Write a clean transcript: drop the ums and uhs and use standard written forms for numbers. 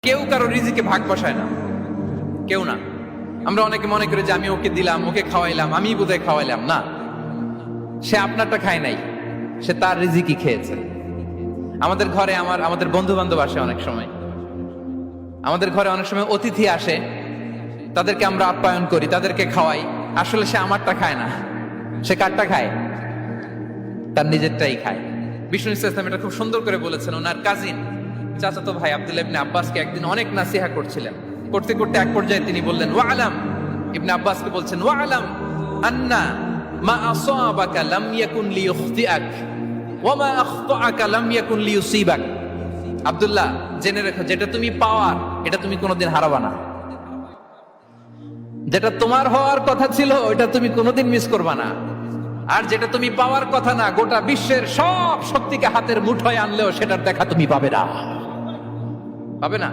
কেউ কারো রিজিকে ভাগ বসায় না, কেউ না। আমরা অনেকে মনে করি যে আমি ওকে দিলাম, ওকে খাওয়াইলাম, আমি বোধহয় খাওয়াইলাম। না, সে আপনারটা খায় নাই, সে তার রিজিকই খেয়েছে। আমাদের ঘরে আমাদের বন্ধু বান্ধব আসে অনেক সময়, আমাদের ঘরে অনেক সময় অতিথি আসে, তাদেরকে আমরা আপ্যায়ন করি, তাদেরকে খাওয়াই। আসলে সে আমারটা খায় না, সে কারটা খায়? তার নিজেরটাই খায়। বিষ্ণু ইসলাম এটা খুব সুন্দর করে বলেছেন। ওনার কাজিন চাচাতো ভাই আব্দুল্লাহ ইবনে আব্বাসকে একদিন অনেক নাসিহা করছিলেন। করতে করতে এক পর্যায়ে তিনি বললেন, ওয়া আলাম, ইবনে আব্বাসকে বলছেন, ওয়া আলাম আন্না মা আসাবাকা লাম ইয়াকুন লিইখতিআক ওয়া মা আখতাআকা লাম ইয়াকুন লিইউসিবাক। আব্দুল্লাহ, জেনে রেখো, যেটা তুমি পাওয়ার এটা তুমি কোনোদিন হারাবা না। যেটা তোমার হওয়ার কথা ছিল ওটা তুমি কোনোদিন মিস করবা না। আর যেটা তুমি পাওয়ার কথা না, গোটা বিশ্বের সব শক্তিকে হাতের মুঠোয় আনলেও সেটার দেখা তুমি পাবে না।